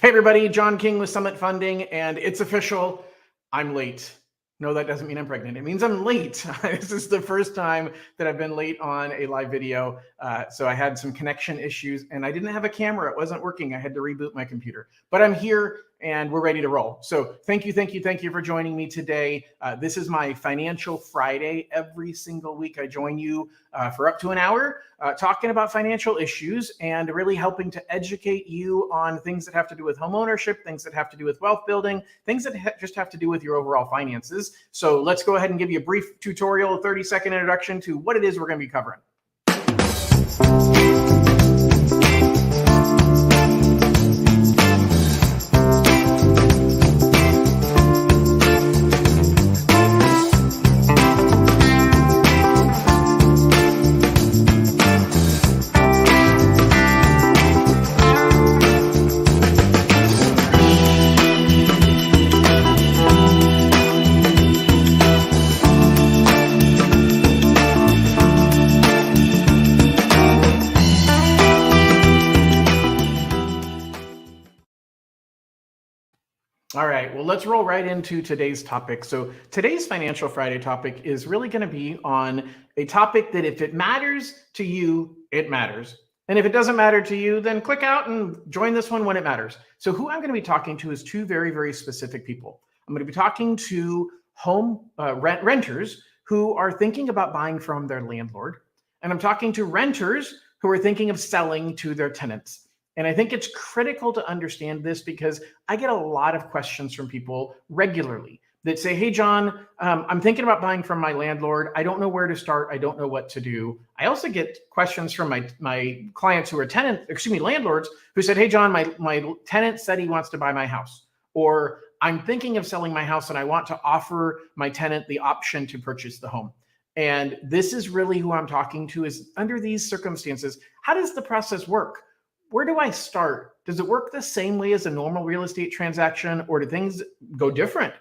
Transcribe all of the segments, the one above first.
Hey everybody, John King with Summit Funding, and it's official. I'm late. No, that doesn't mean I'm pregnant. It means I'm late. This is the first time that I've been late on a live video. So I had some connection issues and I didn't have a camera. It wasn't working. I had to reboot my computer, but I'm here and we're ready to roll. So thank you for joining me today. This is my Financial Friday. Every single week I join you for up to an hour talking about financial issues and really helping to educate you on things that have to do with home ownership, things that have to do with wealth building, things that just have to do with your overall finances. So let's go ahead and give you a brief tutorial, a 30-second introduction to what it is we're going to be covering. All right, well, let's roll right into today's topic. So today's Financial Friday topic is really going to be on a topic that if it matters to you, it matters. And if it doesn't matter to you, then click out and join this one when it matters. So who I'm going to be talking to is two very, very specific people. I'm going to be talking to renters who are thinking about buying from their landlord. And I'm talking to renters who are thinking of selling to their tenants. And I think it's critical to understand this because I get a lot of questions from people regularly that say, hey, John, I'm thinking about buying from my landlord. I don't know where to start. I don't know what to do. I also get questions from my clients who are landlords who said, hey, John, my tenant said he wants to buy my house, or I'm thinking of selling my house and I want to offer my tenant the option to purchase the home. And this is really who I'm talking to is under these circumstances, how does the process work? Where do I start? Does it work the same way as a normal real estate transaction, or do things go different?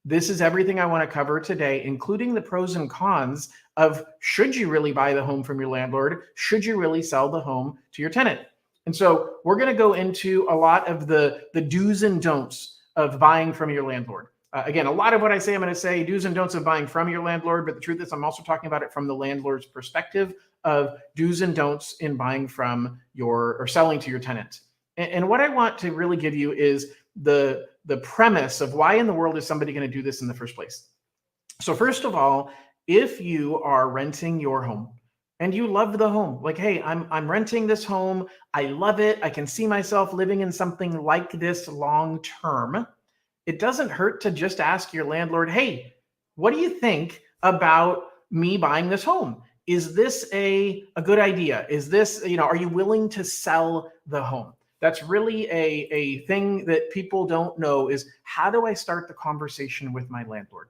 This is everything I want to cover today, including the pros and cons of should you really buy the home from your landlord? Should you really sell the home to your tenant? And so we're going to go into a lot of the do's and don'ts of buying from your landlord. Again, a lot of what I say, I'm going to say do's and don'ts of buying from your landlord, but the truth is I'm also talking about it from the landlord's perspective of do's and don'ts in buying from or selling to your tenant. And what I want to really give you is the premise of why in the world is somebody going to do this in the first place. So first of all, if you are renting your home and you love the home, like, hey, I'm renting this home, I love it, I can see myself living in something like this long term, it doesn't hurt to just ask your landlord, hey, what do you think about me buying this home? Is this a good idea? Is this, are you willing to sell the home? That's really a thing that people don't know is how do I start the conversation with my landlord?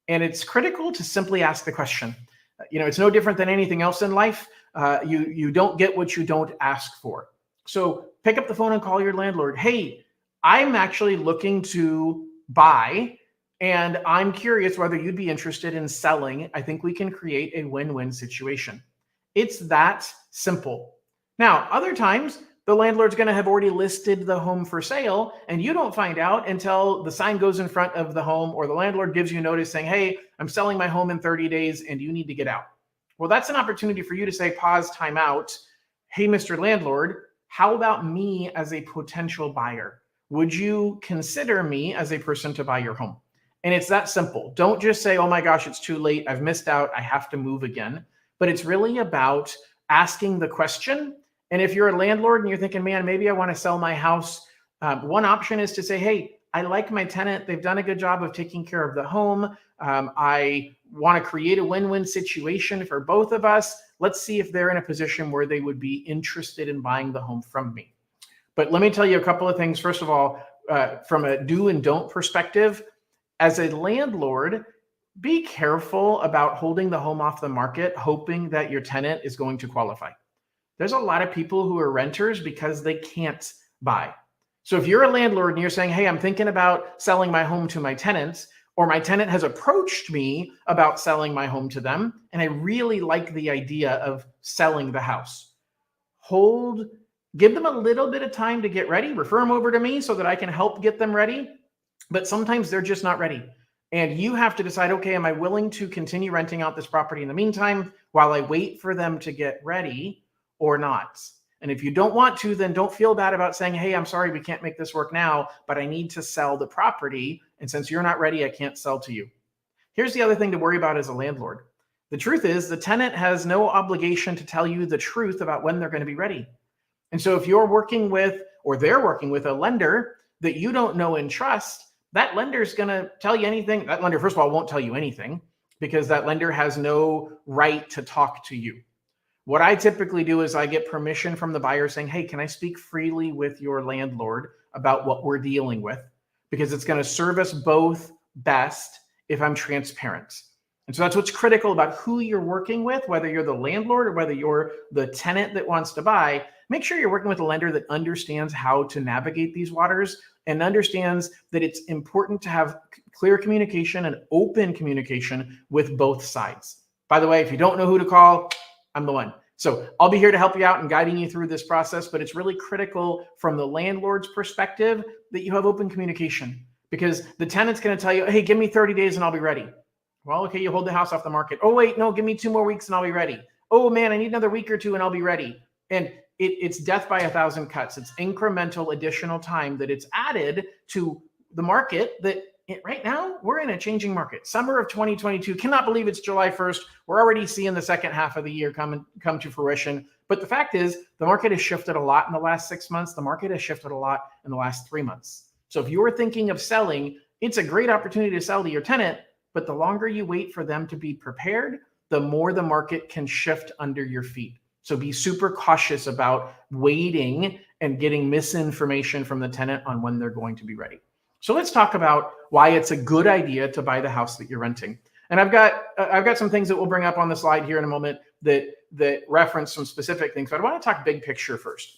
And it's critical to simply ask the question. It's no different than anything else in life. You don't get what you don't ask for. So pick up the phone and call your landlord. Hey, I'm actually looking to buy, and I'm curious whether you'd be interested in selling. I think we can create a win-win situation. It's that simple. Now, other times, the landlord's going to have already listed the home for sale, and you don't find out until the sign goes in front of the home, or the landlord gives you notice saying, hey, I'm selling my home in 30 days, and you need to get out. Well, that's an opportunity for you to say, pause, time out. Hey, Mr. Landlord, how about me as a potential buyer? Would you consider me as a person to buy your home? And it's that simple. Don't just say, oh my gosh, it's too late. I've missed out. I have to move again. But it's really about asking the question. And if you're a landlord and you're thinking, man, maybe I want to sell my house, one option is to say, hey, I like my tenant. They've done a good job of taking care of the home. I want to create a win-win situation for both of us. Let's see if they're in a position where they would be interested in buying the home from me. But let me tell you a couple of things. First of all, from a do and don't perspective, as a landlord, be careful about holding the home off the market, hoping that your tenant is going to qualify. There's a lot of people who are renters because they can't buy. So if you're a landlord and you're saying, hey, I'm thinking about selling my home to my tenants, or my tenant has approached me about selling my home to them, and I really like the idea of selling the house, hold Give them a little bit of time to get ready, refer them over to me so that I can help get them ready. But sometimes they're just not ready. And you have to decide, okay, am I willing to continue renting out this property in the meantime while I wait for them to get ready or not? And if you don't want to, then don't feel bad about saying, hey, I'm sorry, we can't make this work now, but I need to sell the property. And since you're not ready, I can't sell to you. Here's the other thing to worry about as a landlord. The truth is the tenant has no obligation to tell you the truth about when they're going to be ready. And so if you're working with, or they're working with a lender that you don't know and trust, that lender is going to tell you anything. That lender, first of all, won't tell you anything because that lender has no right to talk to you. What I typically do is I get permission from the buyer saying, hey, can I speak freely with your landlord about what we're dealing with? Because it's going to serve us both best if I'm transparent. And so that's what's critical about who you're working with, whether you're the landlord or whether you're the tenant that wants to buy. Make sure you're working with a lender that understands how to navigate these waters and understands that it's important to have clear communication and open communication with both sides. By the way, if you don't know who to call, I'm the one. So I'll be here to help you out and guiding you through this process, but it's really critical from the landlord's perspective that you have open communication because the tenant's going to tell you, hey, give me 30 days and I'll be ready. Well, okay, you hold the house off the market. Oh, wait, no, give me 2 more weeks and I'll be ready. Oh, man, I need another week or 2 and I'll be ready. And it's death by 1,000 cuts. It's incremental additional time that it's added to the market that right now we're in a changing market. Summer of 2022, cannot believe it's July 1st. We're already seeing the second half of the year come to fruition. But the fact is the market has shifted a lot in the last 6 months. The market has shifted a lot in the last 3 months. So if you're thinking of selling, it's a great opportunity to sell to your tenant. But the longer you wait for them to be prepared, the more the market can shift under your feet. So be super cautious about waiting and getting misinformation from the tenant on when they're going to be ready. So let's talk about why it's a good idea to buy the house that you're renting. And I've got some things that we'll bring up on the slide here in a moment that reference some specific things, but I want to talk big picture first.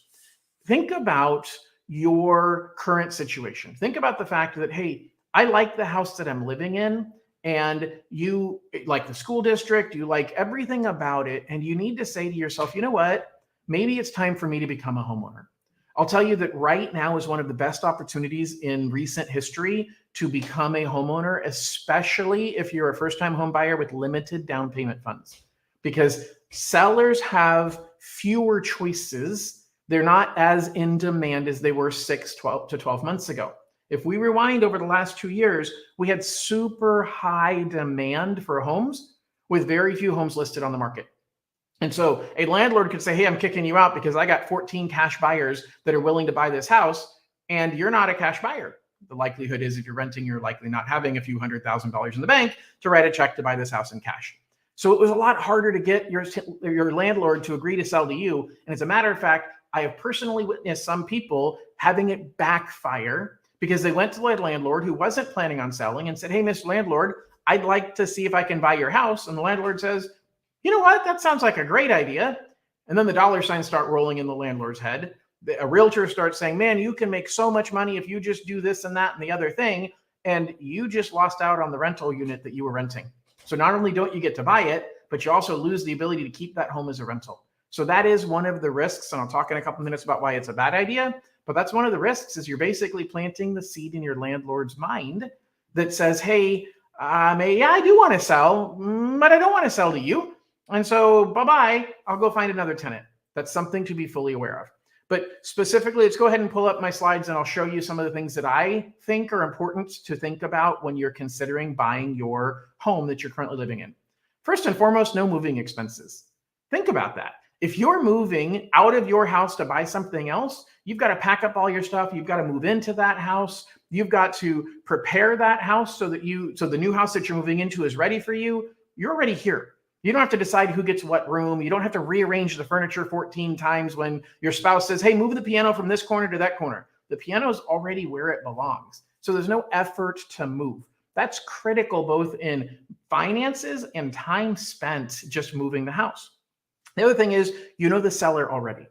Think about your current situation. Think about the fact that, hey, I like the house that I'm living in. And you like the school district, you like everything about it. And you need to say to yourself, you know what? Maybe it's time for me to become a homeowner. I'll tell you that right now is one of the best opportunities in recent history to become a homeowner, especially if you're a first-time home buyer with limited down payment funds, because sellers have fewer choices. They're not as in demand as they were 12 months ago. If we rewind over the last 2 years, we had super high demand for homes with very few homes listed on the market. And so a landlord could say, hey, I'm kicking you out because I got 14 cash buyers that are willing to buy this house, and you're not a cash buyer. The likelihood is if you're renting, you're likely not having a few $100,000 in the bank to write a check to buy this house in cash. So it was a lot harder to get your landlord to agree to sell to you. And as a matter of fact, I have personally witnessed some people having it backfire because they went to the landlord who wasn't planning on selling and said, hey, Mr. Landlord, I'd like to see if I can buy your house. And the landlord says, you know what? That sounds like a great idea. And then the dollar signs start rolling in the landlord's head. A realtor starts saying, man, you can make so much money if you just do this and that and the other thing. And you just lost out on the rental unit that you were renting. So not only don't you get to buy it, but you also lose the ability to keep that home as a rental. So that is one of the risks. And I'll talk in a couple minutes about why it's a bad idea. But that's one of the risks is you're basically planting the seed in your landlord's mind that says, hey, yeah, I do want to sell, but I don't want to sell to you. And so bye-bye, I'll go find another tenant. That's something to be fully aware of. But specifically, let's go ahead and pull up my slides and I'll show you some of the things that I think are important to think about when you're considering buying your home that you're currently living in. First and foremost, no moving expenses. Think about that. If you're moving out of your house to buy something else, you've got to pack up all your stuff. You've got to move into that house. You've got to prepare that house so the new house that you're moving into is ready for you. You're already here. You don't have to decide who gets what room. You don't have to rearrange the furniture 14 times when your spouse says, hey, move the piano from this corner to that corner. The piano is already where it belongs. So there's no effort to move. That's critical both in finances and time spent just moving the house. The other thing is, you know the seller already.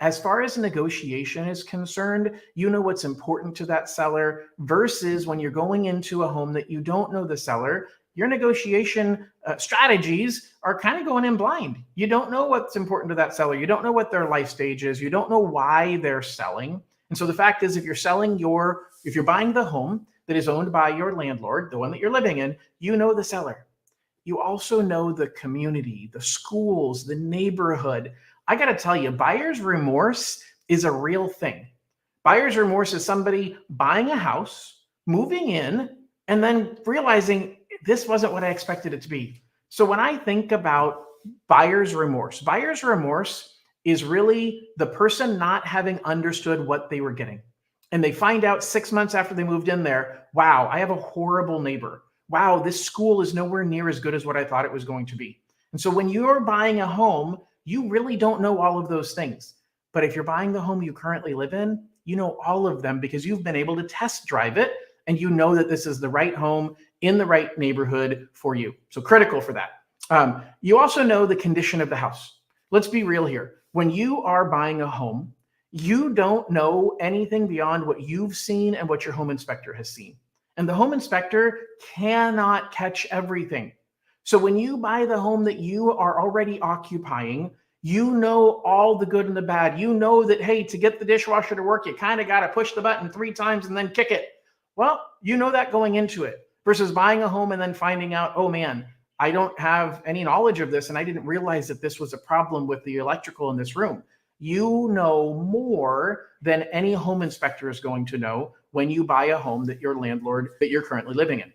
As far as negotiation is concerned, you know what's important to that seller versus when you're going into a home that you don't know the seller. your negotiation strategies are kind of going in blind. You don't know what's important to that seller. You don't know what their life stage is. You don't know why they're selling. And so the fact is, if you're buying the home that is owned by your landlord, the one that you're living in, you know the seller. You also know the community, the schools, the neighborhood. I got to tell you, buyer's remorse is a real thing. Buyer's remorse is somebody buying a house, moving in, and then realizing this wasn't what I expected it to be. So when I think about buyer's remorse is really the person not having understood what they were getting. And they find out 6 months after they moved in there, wow, I have a horrible neighbor. Wow, this school is nowhere near as good as what I thought it was going to be. And so when you're buying a home, you really don't know all of those things. But if you're buying the home you currently live in, you know all of them because you've been able to test drive it and you know that this is the right home in the right neighborhood for you. So critical for that. You also know the condition of the house. Let's be real here. When you are buying a home, you don't know anything beyond what you've seen and what your home inspector has seen. And the home inspector cannot catch everything. So when you buy the home that you are already occupying, you know all the good and the bad. You know that, hey, to get the dishwasher to work, you kind of got to push the button 3 times and then kick it. Well, you know that going into it versus buying a home and then finding out, oh man, I don't have any knowledge of this and I didn't realize that this was a problem with the electrical in this room. You know more than any home inspector is going to know when you buy a home that your landlord that you're currently living in.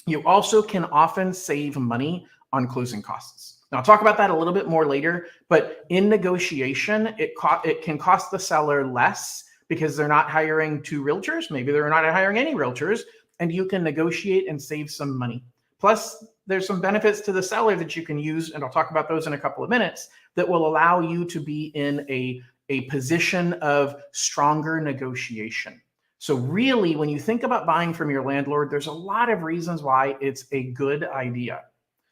You also can often save money on closing costs. Now, I'll talk about that a little bit more later, but in negotiation, it can cost the seller less because they're not hiring 2 realtors. Maybe they're not hiring any realtors, and you can negotiate and save some money. Plus, there's some benefits to the seller that you can use, and I'll talk about those in a couple of minutes, that will allow you to be in a position of stronger negotiation. So really, when you think about buying from your landlord, there's a lot of reasons why it's a good idea.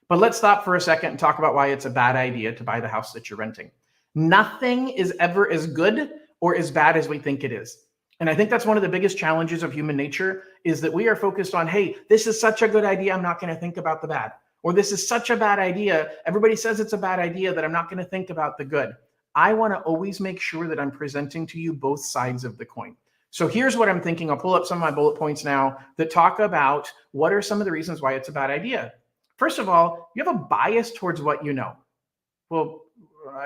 But let's stop for a second and talk about why it's a bad idea to buy the house that you're renting. Nothing is ever as good or as bad as we think it is. And I think that's one of the biggest challenges of human nature is that we are focused on, hey, this is such a good idea, I'm not going to think about the bad. Or this is such a bad idea, everybody says it's a bad idea that I'm not going to think about the good. I want to always make sure that I'm presenting to you both sides of the coin. So here's what I'm thinking. I'll pull up some of my bullet points now that talk about what are some of the reasons why it's a bad idea. First of all, you have a bias towards what you know. Well,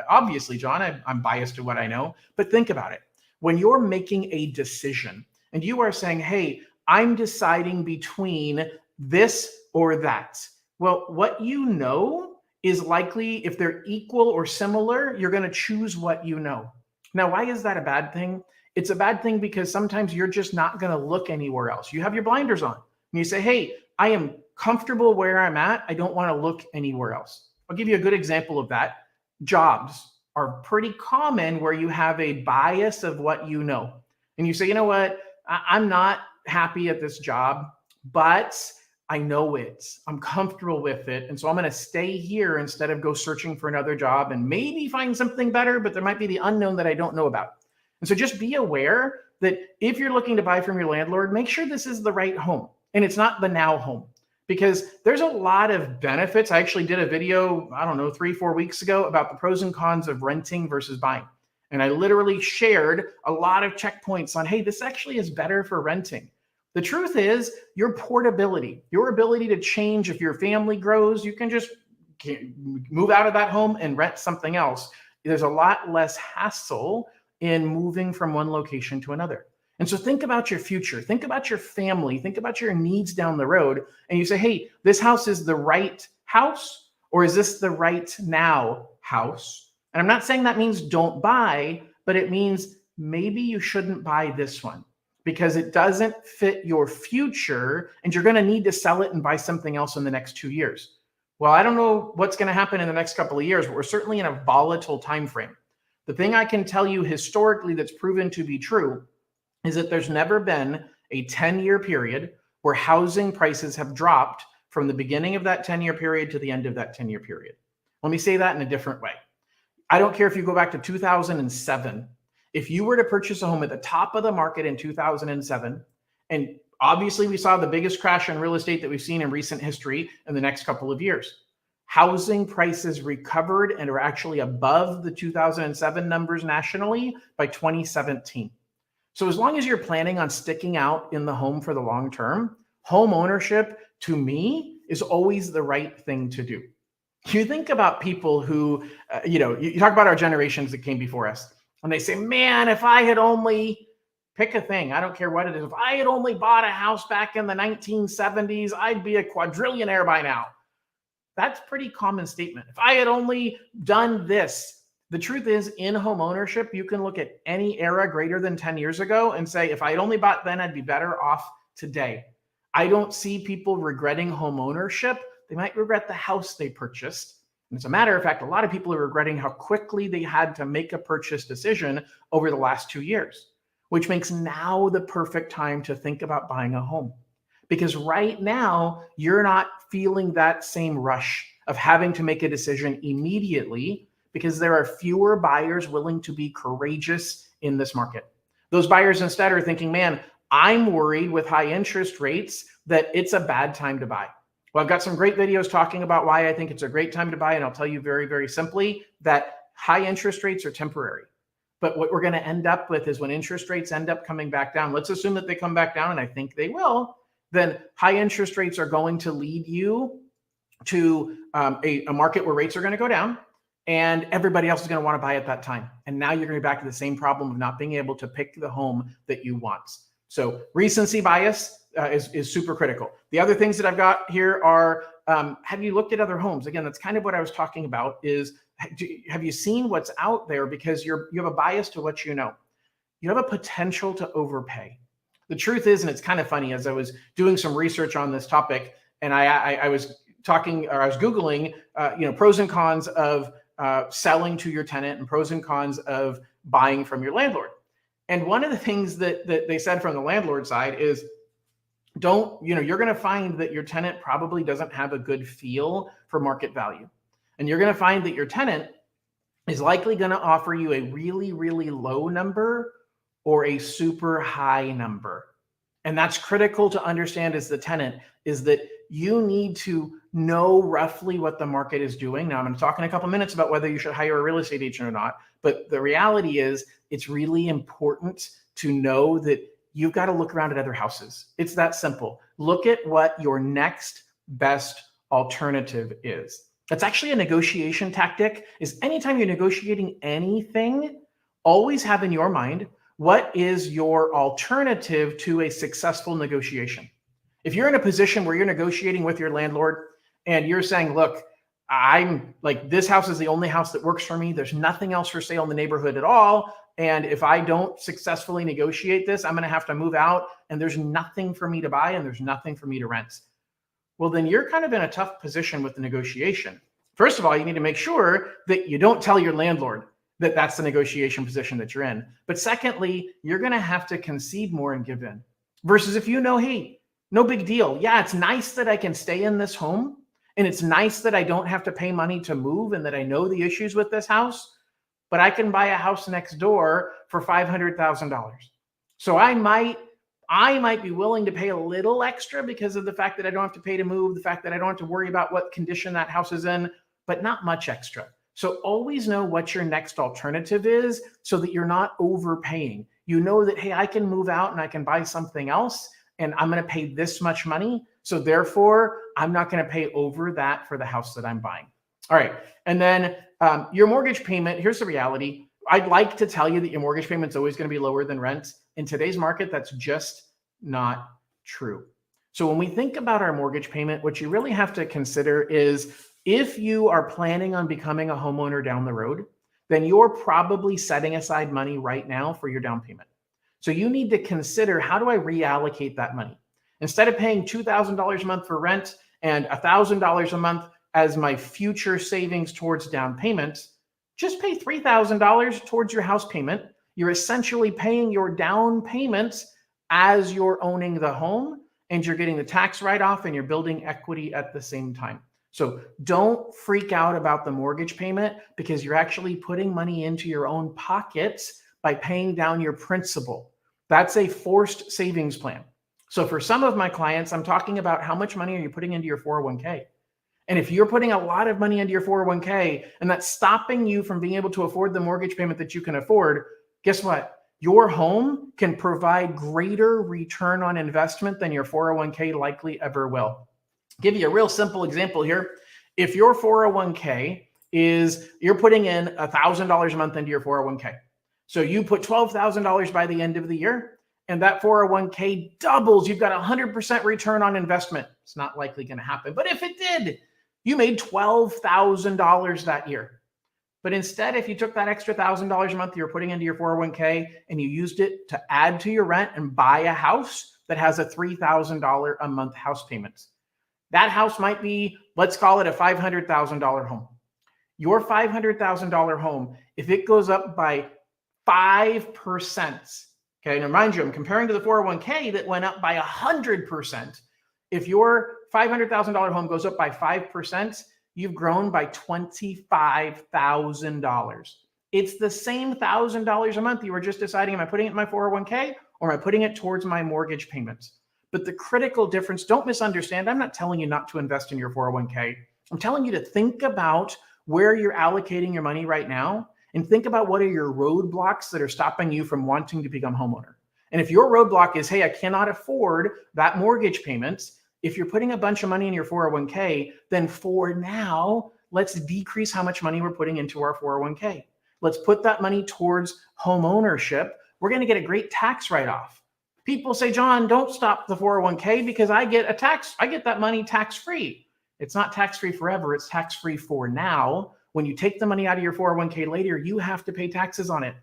obviously, John, I'm biased to what I know, but think about it. When you're making a decision and you are saying, hey, I'm deciding between this or that. Well, what you know is likely, if they're equal or similar, you're going to choose what you know. Now, why is that a bad thing? It's a bad thing because sometimes you're just not going to look anywhere else. You have your blinders on and you say, hey, I am comfortable where I'm at. I don't want to look anywhere else. I'll give you a good example of that. Jobs are pretty common where you have a bias of what you know. And you say, you know what, I'm not happy at this job, but I know it. I'm comfortable with it. And so I'm going to stay here instead of go searching for another job and maybe find something better, but there might be the unknown that I don't know about. And so just be aware that if you're looking to buy from your landlord, make sure this is the right home and it's not the now home. Because there's a lot of benefits. I actually did a video, 3-4 weeks ago about the pros and cons of renting versus buying. And I literally shared a lot of checkpoints on, hey, this actually is better for renting. The truth is your portability, your ability to change if your family grows, you can just move out of that home and rent something else. There's a lot less hassle in moving from one location to another. And so think about your future, think about your family, think about your needs down the road. And you say, hey, this house is the right house, or is this the right now house? And I'm not saying that means don't buy, but it means maybe you shouldn't buy this one because it doesn't fit your future and you're going to need to sell it and buy something else in the next 2 years. Well, I don't know what's going to happen in the next couple of years, but we're certainly in a volatile time frame. The thing I can tell you historically that's proven to be true is that there's never been a 10-year period where housing prices have dropped from the beginning of that 10-year period to the end of that 10-year period. Let me say that in a different way. I don't care if you go back to 2007. If you were to purchase a home at the top of the market in 2007, and Obviously, we saw the biggest crash in real estate that we've seen in recent history in the next couple of years. Housing prices recovered and are actually above the 2007 numbers nationally by 2017. So as long as you're planning on sticking out in the home for the long term, home ownership to me is always the right thing to do. You think about people who, you talk about our generations that came before us, and they say, man, if I had only pick a thing, I don't care what it is. If I had only bought a house back in the 1970s, I'd be a quadrillionaire by now. That's a pretty common statement. If I had only done this. The truth is, in home ownership, you can look at any era greater than 10 years ago and say, if I had only bought then, I'd be better off today. I don't see people regretting home ownership. They might regret the house they purchased. And as a matter of fact, a lot of people are regretting how quickly they had to make a purchase decision over the last 2 years, which makes now the perfect time to think about buying a home. Because right now, you're not feeling that same rush of having to make a decision immediately, because there are fewer buyers willing to be courageous in this market. Those buyers instead are thinking, man, I'm worried with high interest rates that it's a bad time to buy. Well, I've got some great videos talking about why I think it's a great time to buy. And I'll tell you very, very simply that high interest rates are temporary. But what we're going to end up with is when interest rates end up coming back down, let's assume that they come back down, and I think they will, then high interest rates are going to lead you to a market where rates are going to go down, and everybody else is going to want to buy at that time. And now you're going to be back to the same problem of not being able to pick the home that you want. So recency bias is super critical. The other things that I've got here are, have you looked at other homes? Again, that's kind of what I was talking about is, have you seen what's out there? Because you have a bias to what you know. You have a potential to overpay. The truth is, and it's kind of funny, as I was doing some research on this topic, and I was Googling, pros and cons of selling to your tenant and pros and cons of buying from your landlord. And one of the things that they said from the landlord side is, you're going to find that your tenant probably doesn't have a good feel for market value. And you're going to find that your tenant is likely going to offer you a really, really low number or a super high number. And that's critical to understand as the tenant, is that you need to know roughly what the market is doing. Now, I'm going to talk in a couple minutes about whether you should hire a real estate agent or not. But the reality is, it's really important to know that you've got to look around at other houses. It's that simple. Look at what your next best alternative is. That's actually a negotiation tactic. Is anytime you're negotiating anything, always have in your mind, what is your alternative to a successful negotiation? If you're in a position where you're negotiating with your landlord and you're saying, look, I'm like, this house is the only house that works for me. There's nothing else for sale in the neighborhood at all. And if I don't successfully negotiate this, I'm going to have to move out, and there's nothing for me to buy and there's nothing for me to rent. Well, then you're kind of in a tough position with the negotiation. First of all, you need to make sure that you don't tell your landlord that that's the negotiation position that you're in. But secondly, you're going to have to concede more and give in. Versus if you know, hey, no big deal. Yeah, it's nice that I can stay in this home, and it's nice that I don't have to pay money to move, and that I know the issues with this house, but I can buy a house next door for $500,000. So I might be willing to pay a little extra because of the fact that I don't have to pay to move, the fact that I don't have to worry about what condition that house is in, but not much extra. So always know what your next alternative is so that you're not overpaying. You know that, hey, I can move out and I can buy something else, and I'm going to pay this much money. So therefore, I'm not going to pay over that for the house that I'm buying. All right. And then your mortgage payment, here's the reality. I'd like to tell you that your mortgage payment is always going to be lower than rent. In today's market, that's just not true. So when we think about our mortgage payment, what you really have to consider is, if you are planning on becoming a homeowner down the road, then you're probably setting aside money right now for your down payment. So you need to consider, how do I reallocate that money? Instead of paying $2,000 a month for rent and $1,000 a month as my future savings towards down payment, just pay $3,000 towards your house payment. You're essentially paying your down payment as you're owning the home, and you're getting the tax write-off, and you're building equity at the same time. So don't freak out about the mortgage payment, because you're actually putting money into your own pockets by paying down your principal. That's a forced savings plan. So for some of my clients, I'm talking about how much money are you putting into your 401k? And if you're putting a lot of money into your 401k and that's stopping you from being able to afford the mortgage payment that you can afford, guess what? Your home can provide greater return on investment than your 401k likely ever will. Give you a real simple example here. If your 401k is, you're putting in $1,000 a month into your 401k. So you put $12,000 by the end of the year, and that 401k doubles. You've got 100% return on investment. It's not likely going to happen. But if it did, you made $12,000 that year. But instead, if you took that extra $1,000 a month you're putting into your 401k and you used it to add to your rent and buy a house that has a $3,000 a month house payment, that house might be, let's call it a $500,000 home. Your $500,000 home, if it goes up by 5%, okay, and mind you, I'm comparing to the 401k that went up by 100%. If your $500,000 home goes up by 5%, you've grown by $25,000. It's the same $1,000 a month you were just deciding, am I putting it in my 401k or am I putting it towards my mortgage payments? But the critical difference, don't misunderstand, I'm not telling you not to invest in your 401k. I'm telling you to think about where you're allocating your money right now and think about what are your roadblocks that are stopping you from wanting to become homeowner. And if your roadblock is, hey, I cannot afford that mortgage payment, if you're putting a bunch of money in your 401k, then for now, let's decrease how much money we're putting into our 401k. Let's put that money towards home ownership. We're going to get a great tax write-off. People say, John, don't stop the 401k because I get that money tax-free. It's not tax-free forever. It's tax-free for now. When you take the money out of your 401k later, you have to pay taxes on it.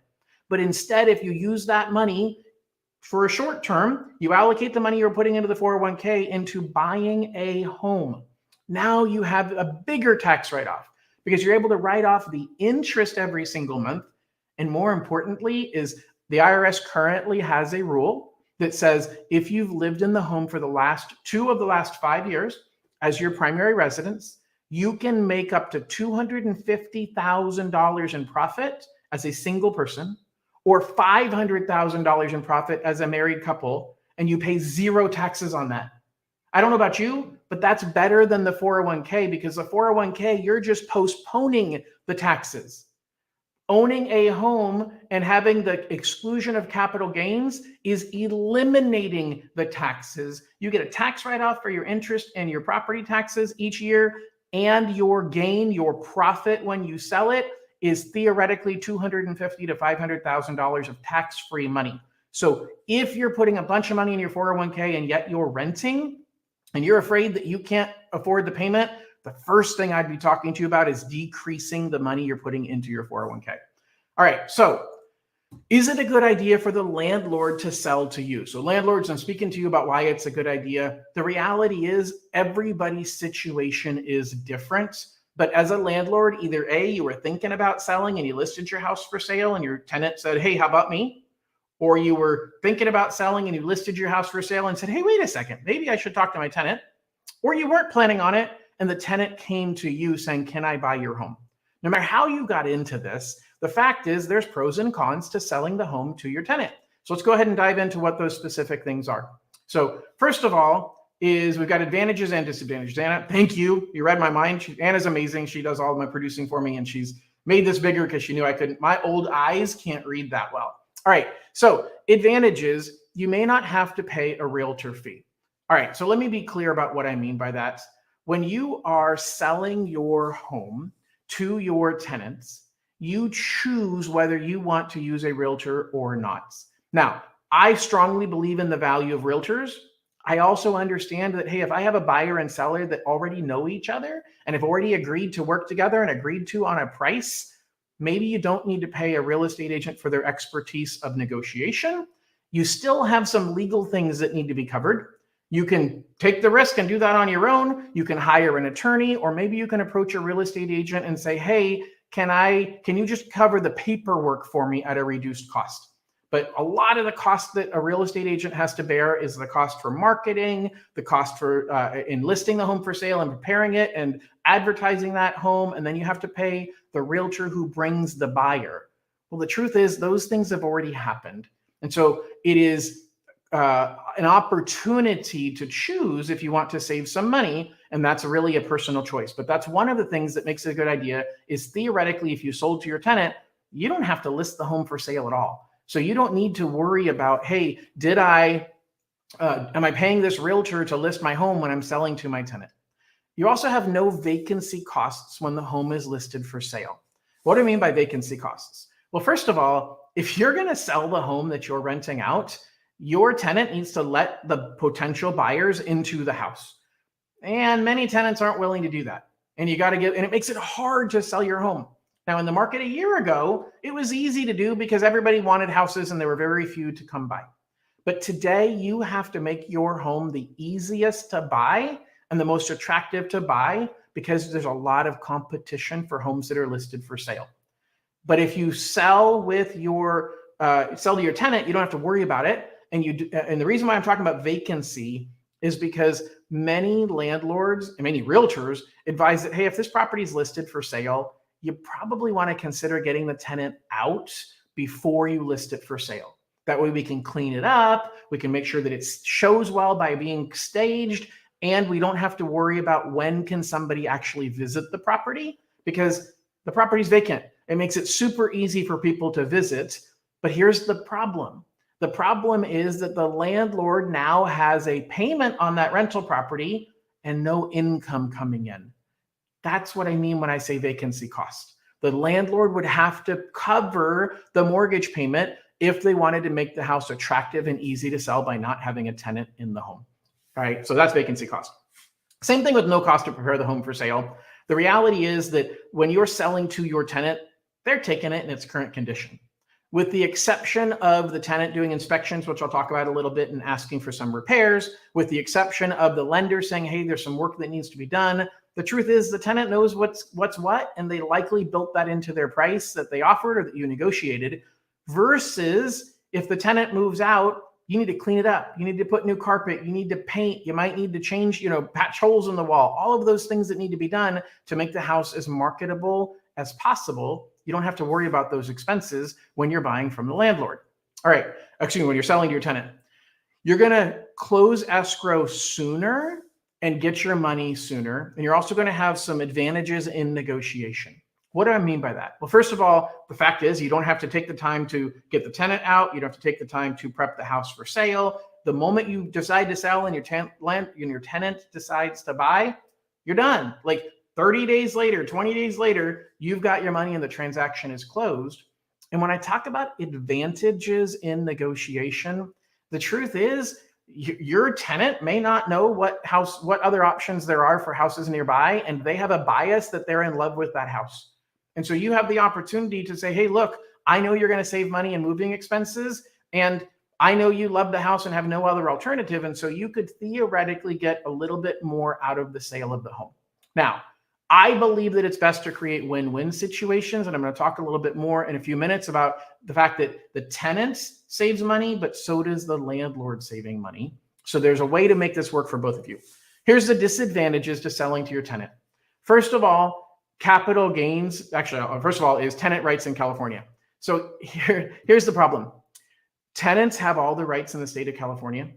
But instead, if you use that money for a short term, you allocate the money you're putting into the 401k into buying a home. Now you have a bigger tax write-off because you're able to write off the interest every single month. And more importantly is the IRS currently has a rule that says if you've lived in the home for the last 5 years as your primary residence, you can make up to $250,000 in profit as a single person or $500,000 in profit as a married couple, and you pay zero taxes on that. I don't know about you, but that's better than the 401k because the 401k, you're just postponing the taxes. Owning a home and having the exclusion of capital gains is eliminating the taxes. You get a tax write-off for your interest and your property taxes each year, and your gain, your profit when you sell it, is theoretically $250,000 to $500,000 of tax-free money. So if you're putting a bunch of money in your 401k and yet you're renting and you're afraid that you can't afford the payment, the first thing I'd be talking to you about is decreasing the money you're putting into your 401k. All right, so is it a good idea for the landlord to sell to you? So landlords, I'm speaking to you about why it's a good idea. The reality is everybody's situation is different. But as a landlord, either A, you were thinking about selling and you listed your house for sale and your tenant said, hey, how about me? Or you were thinking about selling and you listed your house for sale and said, hey, wait a second, maybe I should talk to my tenant. Or you weren't planning on it and the tenant came to you saying, can I buy your home? No matter how you got into this, the fact is there's pros and cons to selling the home to your tenant. So let's go ahead and dive into what those specific things are. So first of all, is we've got advantages and disadvantages. Anna, thank you. You read my mind. Anna's amazing. She does all of my producing for me, and she's made this bigger because she knew I couldn't. My old eyes can't read that well. All right. So advantages, you may not have to pay a realtor fee. All right. So let me be clear about what I mean by that. When you are selling your home to your tenants, you choose whether you want to use a realtor or not. Now, I strongly believe in the value of realtors. I also understand that, hey, if I have a buyer and seller that already know each other and have already agreed to work together and agreed to on a price, maybe you don't need to pay a real estate agent for their expertise of negotiation. You still have some legal things that need to be covered. You can take the risk and do that on your own. You can hire an attorney, or maybe you can approach a real estate agent and say, hey, can you just cover the paperwork for me at a reduced cost? But a lot of the cost that a real estate agent has to bear is the cost for marketing, the cost for enlisting the home for sale and preparing it and advertising that home. And then you have to pay the realtor who brings the buyer. Well, the truth is those things have already happened. And so it is an opportunity to choose if you want to save some money, and that's really a personal choice. But that's one of the things that makes it a good idea is theoretically, if you sold to your tenant, you don't have to list the home for sale at all. So you don't need to worry about, hey, am I paying this realtor to list my home when I'm selling to my tenant? You also have no vacancy costs when the home is listed for sale. What do I mean by vacancy costs? Well, first of all, if you're going to sell the home that you're renting out, your tenant needs to let the potential buyers into the house. And many tenants aren't willing to do that. And it makes it hard to sell your home. Now, in the market a year ago, it was easy to do because everybody wanted houses and there were very few to come by. But today, you have to make your home the easiest to buy and the most attractive to buy because there's a lot of competition for homes that are listed for sale. But if you sell to your tenant, you don't have to worry about it. And the reason why I'm talking about vacancy is because many landlords and many realtors advise that, hey, if this property is listed for sale, you probably want to consider getting the tenant out before you list it for sale. That way we can clean it up. We can make sure that it shows well by being staged. And we don't have to worry about when can somebody actually visit the property because the property is vacant. It makes it super easy for people to visit. But here's the problem. The problem is that the landlord now has a payment on that rental property and no income coming in. That's what I mean when I say vacancy cost. The landlord would have to cover the mortgage payment if they wanted to make the house attractive and easy to sell by not having a tenant in the home. All right, so that's vacancy cost. Same thing with no cost to prepare the home for sale. The reality is that when you're selling to your tenant, they're taking it in its current condition. With the exception of the tenant doing inspections, which I'll talk about a little bit, and asking for some repairs, with the exception of the lender saying, hey, there's some work that needs to be done. The truth is the tenant knows what's what, and they likely built that into their price that they offered or that you negotiated, versus if the tenant moves out, you need to clean it up. You need to put new carpet. You need to paint. You might need to change, patch holes in the wall. All of those things that need to be done to make the house as marketable as possible. You don't have to worry about those expenses when you're buying from the landlord. All right, when you're selling to your tenant. You're going to close escrow sooner and get your money sooner. And you're also going to have some advantages in negotiation. What do I mean by that? Well, first of all, the fact is you don't have to take the time to get the tenant out. You don't have to take the time to prep the house for sale. The moment you decide to sell and your tenant decides to buy, you're done. Like 30 days later, 20 days later, you've got your money and the transaction is closed. And when I talk about advantages in negotiation, the truth is your tenant may not know what other options there are for houses nearby, and they have a bias that they're in love with that house. And so you have the opportunity to say, hey, look, I know you're going to save money in moving expenses, and I know you love the house and have no other alternative. And so you could theoretically get a little bit more out of the sale of the home. Now, I believe that it's best to create win-win situations. And I'm going to talk a little bit more in a few minutes about the fact that the tenant saves money, but so does the landlord saving money. So there's a way to make this work for both of you. Here's the disadvantages to selling to your tenant. First of all, capital gains. Actually, first of all, is tenant rights in California. So here's the problem. Tenants have all the rights in the state of California.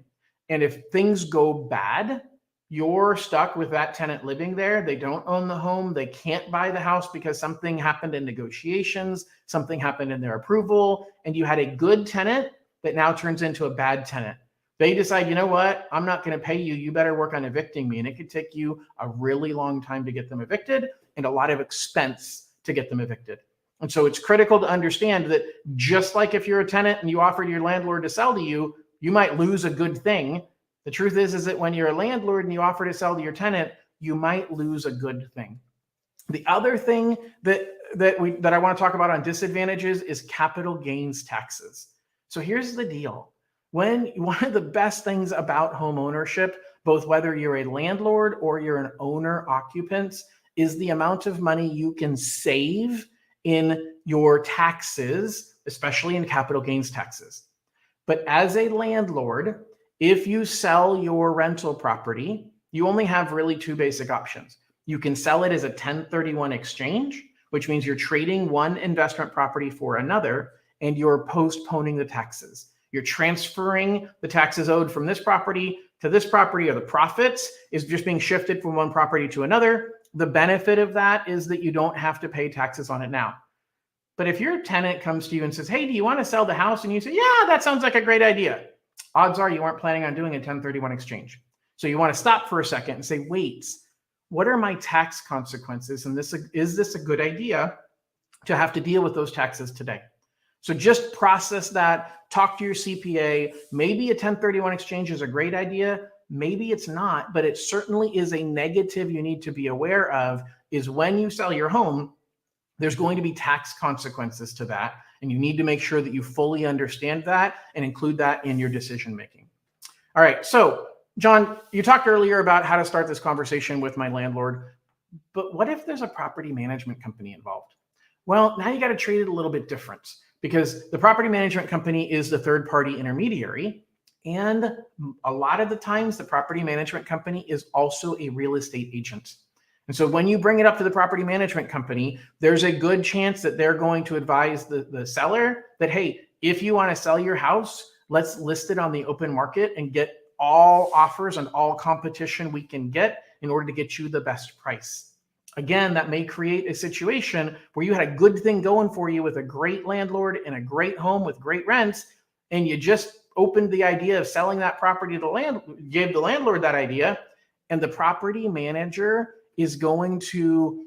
And if things go bad, you're stuck with that tenant living there. They don't own the home. They can't buy the house because something happened in negotiations, something happened in their approval, and you had a good tenant that now turns into a bad tenant. They decide, you know what, I'm not going to pay you. You better work on evicting me. And it could take you a really long time to get them evicted and a lot of expense to get them evicted. And so it's critical to understand that just like if you're a tenant and you offer your landlord to sell to you, you might lose a good thing. The truth is that when you're a landlord and you offer to sell to your tenant, you might lose a good thing. The other thing that I want to talk about on disadvantages is capital gains taxes. So here's the deal. One of the best things about home ownership, both whether you're a landlord or you're an owner occupant, is the amount of money you can save in your taxes, especially in capital gains taxes. But as a landlord, if you sell your rental property, you only have really two basic options. You can sell it as a 1031 exchange, which means you're trading one investment property for another, and you're postponing the taxes. You're transferring the taxes owed from this property to this property, or the profits is just being shifted from one property to another. The benefit of that is that you don't have to pay taxes on it now. But if your tenant comes to you and says, hey, do you want to sell the house? And you say, yeah, that sounds like a great idea. Odds are you aren't planning on doing a 1031 exchange. So you want to stop for a second and say, wait, what are my tax consequences? And is this a good idea to have to deal with those taxes today? So just process that, talk to your CPA. Maybe a 1031 exchange is a great idea. Maybe it's not, but it certainly is a negative you need to be aware of, is when you sell your home, there's going to be tax consequences to that. And you need to make sure that you fully understand that and include that in your decision making. All right. So John, you talked earlier about how to start this conversation with my landlord, but what if there's a property management company involved? Well, now you got to treat it a little bit different, because the property management company is the third party intermediary. And a lot of the times the property management company is also a real estate agent. And so when you bring it up to the property management company, there's a good chance that they're going to advise the seller that, hey, if you want to sell your house, let's list it on the open market and get all offers and all competition we can get in order to get you the best price. Again, that may create a situation where you had a good thing going for you with a great landlord and a great home with great rents, and you just opened the idea of selling that property to gave the landlord that idea, and the property manager is going to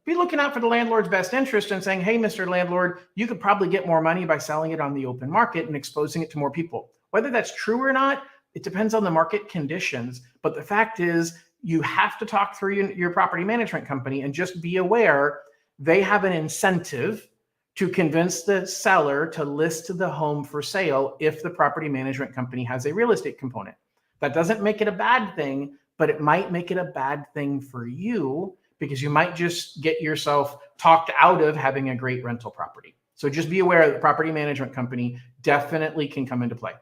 be looking out for the landlord's best interest and saying, hey, Mr. Landlord, you could probably get more money by selling it on the open market and exposing it to more people. Whether that's true or not, it depends on the market conditions. But the fact is, you have to talk through your property management company and just be aware they have an incentive to convince the seller to list the home for sale if the property management company has a real estate component. That doesn't make it a bad thing, but it might make it a bad thing for you, because you might just get yourself talked out of having a great rental property. So just be aware that the property management company definitely can come into play.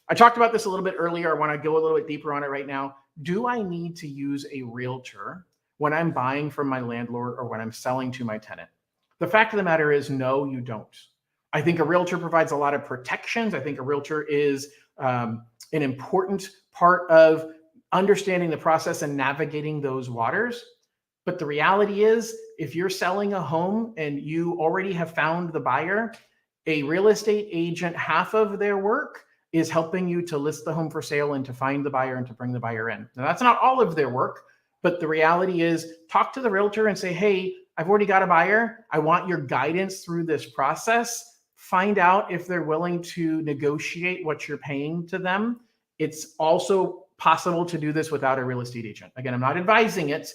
I talked about this a little bit earlier. I want to go a little bit deeper on it right now. Do I need to use a realtor when I'm buying from my landlord or when I'm selling to my tenant? The fact of the matter is, no, you don't. I think a realtor provides a lot of protections. I think a realtor is an important part of understanding the process and navigating those waters. But the reality is, if you're selling a home and you already have found the buyer, a real estate agent, half of their work is helping you to list the home for sale and to find the buyer and to bring the buyer in. Now, that's not all of their work, but the reality is, talk to the realtor and say, hey, I've already got a buyer. I want your guidance through this process. Find out if they're willing to negotiate what you're paying to them. It's also possible to do this without a real estate agent. Again, I'm not advising it.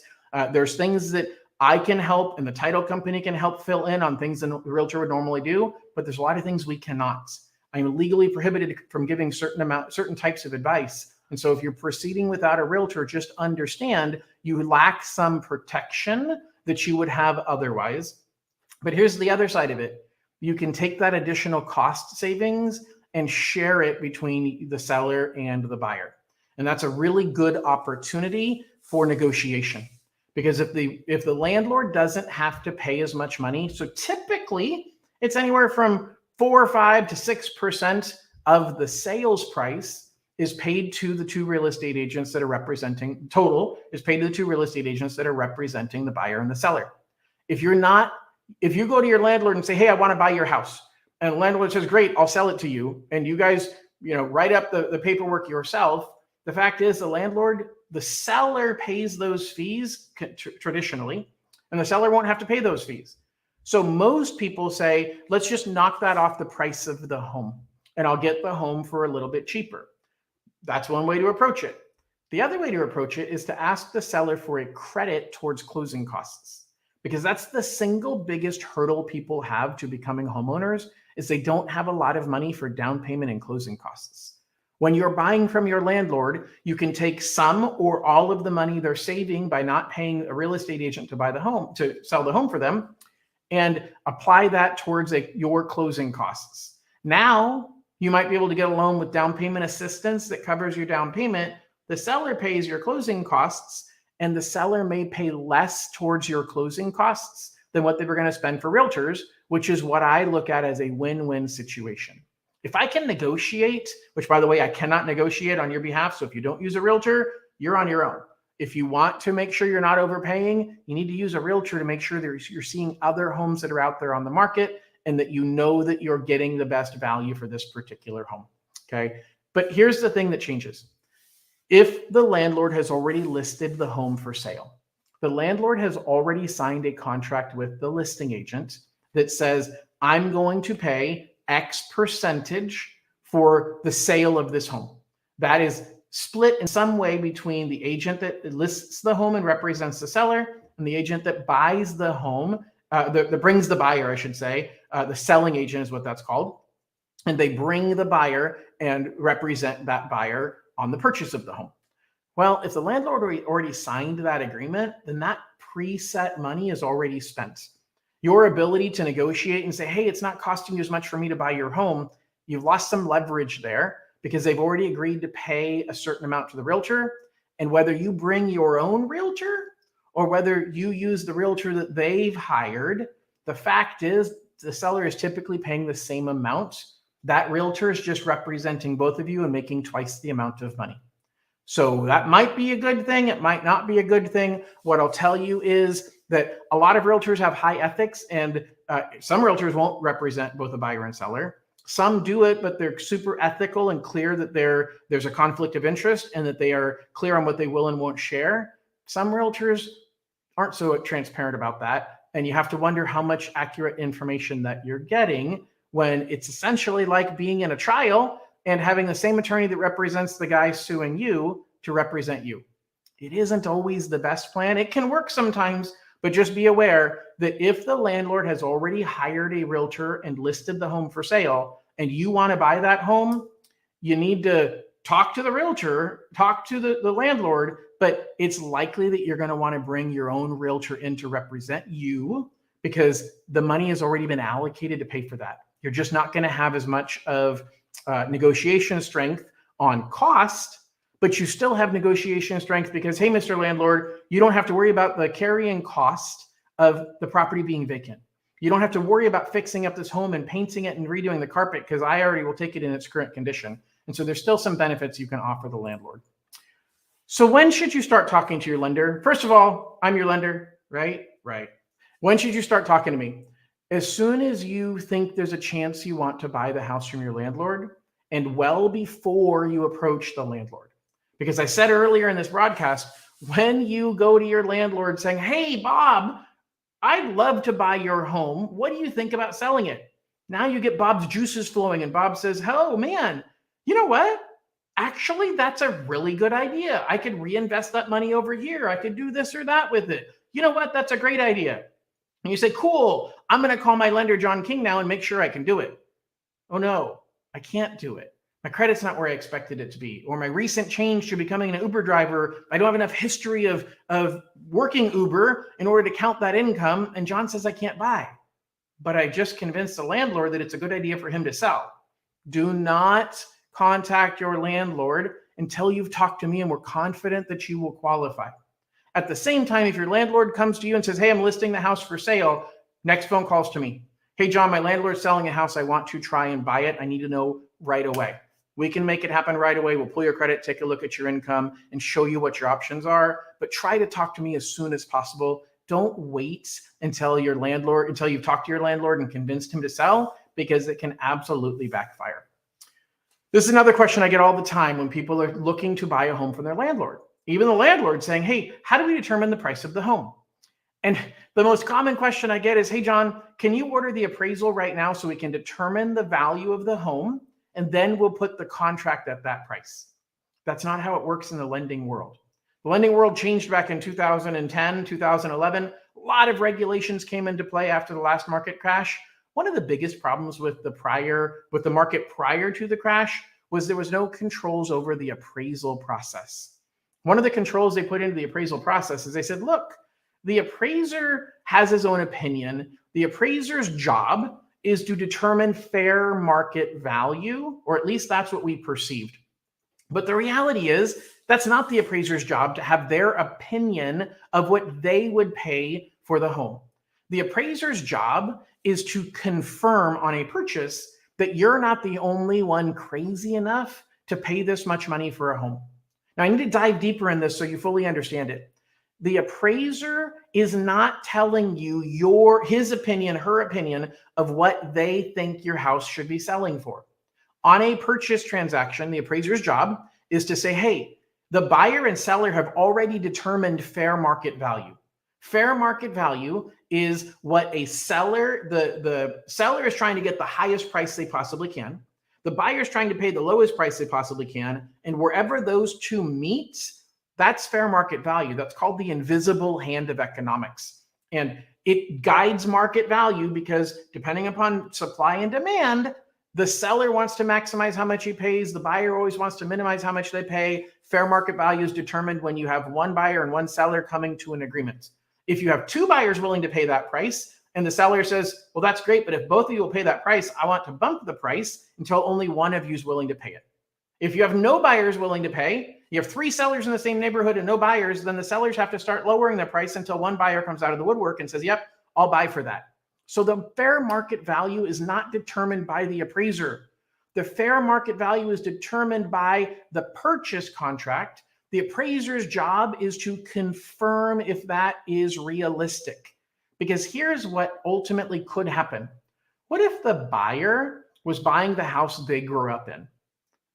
There's things that I can help and the title company can help fill in on things that a realtor would normally do, but there's a lot of things we cannot. I'm legally prohibited from giving certain types of advice. And so if you're proceeding without a realtor, just understand you lack some protection that you would have otherwise. But here's the other side of it. You can take that additional cost savings and share it between the seller and the buyer. And that's a really good opportunity for negotiation. Because if the landlord doesn't have to pay as much money, so typically it's anywhere from 4 or 5 to 6% of the sales price is paid to the two real estate agents that are representing, total is paid to the two real estate agents that are representing the buyer and the seller. If you go to your landlord and say, hey, I want to buy your house, and the landlord says, great, I'll sell it to you, and you guys, write up the paperwork yourself, the fact is the seller pays those fees traditionally, and the seller won't have to pay those fees. So most people say, let's just knock that off the price of the home, and I'll get the home for a little bit cheaper. That's one way to approach it. The other way to approach it is to ask the seller for a credit towards closing costs, because that's the single biggest hurdle people have to becoming homeowners, is they don't have a lot of money for down payment and closing costs. When you're buying from your landlord, you can take some or all of the money they're saving by not paying a real estate agent to sell the home for them, and apply that towards your closing costs. Now, you might be able to get a loan with down payment assistance that covers your down payment. The seller pays your closing costs, and the seller may pay less towards your closing costs than what they were going to spend for realtors, which is what I look at as a win-win situation. If I can negotiate, which by the way, I cannot negotiate on your behalf. So if you don't use a realtor, you're on your own. If you want to make sure you're not overpaying, you need to use a realtor to make sure that you're seeing other homes that are out there on the market and that you know that you're getting the best value for this particular home. Okay. But here's the thing that changes. If the landlord has already listed the home for sale, the landlord has already signed a contract with the listing agent that says, I'm going to pay X percentage for the sale of this home. That is split in some way between the agent that lists the home and represents the seller and the agent that buys the home, that brings the buyer, I should say. The selling agent is what that's called. And they bring the buyer and represent that buyer on the purchase of the home. Well, if the landlord already signed that agreement, then that preset money is already spent. Your ability to negotiate and say, hey, it's not costing you as much for me to buy your home, you've lost some leverage there because they've already agreed to pay a certain amount to the realtor. And whether you bring your own realtor or whether you use the realtor that they've hired, the fact is the seller is typically paying the same amount. That realtor is just representing both of you and making twice the amount of money. So that might be a good thing. It might not be a good thing. What I'll tell you is that a lot of realtors have high ethics, and some realtors won't represent both a buyer and seller. Some do it, but they're super ethical and clear that there's a conflict of interest and that they are clear on what they will and won't share. Some realtors aren't so transparent about that. And you have to wonder how much accurate information that you're getting when it's essentially like being in a trial and having the same attorney that represents the guy suing you to represent you. It isn't always the best plan. It can work sometimes, but just be aware that if the landlord has already hired a realtor and listed the home for sale and you want to buy that home, you need to talk to the realtor, talk to the landlord, but it's likely that you're going to want to bring your own realtor in to represent you because the money has already been allocated to pay for that. You're just not going to have as much of negotiation strength on cost, but you still have negotiation strength because, hey, Mr. Landlord, you don't have to worry about the carrying cost of the property being vacant. You don't have to worry about fixing up this home and painting it and redoing the carpet because I already will take it in its current condition. And so there's still some benefits you can offer the landlord. So when should you start talking to your lender? First of all, I'm your lender, right? Right. When should you start talking to me? As soon as you think there's a chance you want to buy the house from your landlord and well before you approach the landlord. Because I said earlier in this broadcast, when you go to your landlord saying, hey, Bob, I'd love to buy your home. What do you think about selling it? Now you get Bob's juices flowing and Bob says, oh man, you know what? Actually, that's a really good idea. I could reinvest that money over here. I could do this or that with it. You know what? That's a great idea. And you say, cool, I'm going to call my lender, John King, now and make sure I can do it. Oh no, I can't do it. My credit's not where I expected it to be. Or my recent change to becoming an Uber driver, I don't have enough history of working Uber in order to count that income. And John says I can't buy. But I just convinced the landlord that it's a good idea for him to sell. Do not contact your landlord until you've talked to me and we're confident that you will qualify. At the same time, if your landlord comes to you and says, hey, I'm listing the house for sale, next phone calls to me. Hey, John, my landlord's selling a house. I want to try and buy it. I need to know right away. We can make it happen right away. We'll pull your credit, take a look at your income and show you what your options are. But try to talk to me as soon as possible. Don't wait until you've talked to your landlord and convinced him to sell, because it can absolutely backfire. This is another question I get all the time when people are looking to buy a home from their landlord. Even the landlord saying, hey, how do we determine the price of the home? And the most common question I get is, hey, John, can you order the appraisal right now so we can determine the value of the home and then we'll put the contract at that price? That's not how it works in the lending world. The lending world changed back in 2010, 2011. A lot of regulations came into play after the last market crash. One of the biggest problems with the market prior to the crash was there was no controls over the appraisal process. One of the controls they put into the appraisal process is they said, look, the appraiser has his own opinion. The appraiser's job is to determine fair market value, or at least that's what we perceived. But the reality is that's not the appraiser's job to have their opinion of what they would pay for the home. The appraiser's job is to confirm on a purchase that you're not the only one crazy enough to pay this much money for a home. Now, I need to dive deeper in this so you fully understand it. The appraiser is not telling you his opinion, her opinion of what they think your house should be selling for. On a purchase transaction, the appraiser's job is to say, hey, the buyer and seller have already determined fair market value. Fair market value is what the seller is trying to get the highest price they possibly can. The buyer is trying to pay the lowest price they possibly can. And wherever those two meet, that's fair market value. That's called the invisible hand of economics. And it guides market value because depending upon supply and demand, the seller wants to maximize how much he pays. The buyer always wants to minimize how much they pay. Fair market value is determined when you have one buyer and one seller coming to an agreement. If you have two buyers willing to pay that price and the seller says, well, that's great, but if both of you will pay that price, I want to bump the price until only one of you is willing to pay it. If you have no buyers willing to pay, you have three sellers in the same neighborhood and no buyers, then the sellers have to start lowering their price until one buyer comes out of the woodwork and says, yep, I'll buy for that. So the fair market value is not determined by the appraiser. The fair market value is determined by the purchase contract. The appraiser's job is to confirm if that is realistic. Because here's what ultimately could happen. What if the buyer was buying the house they grew up in?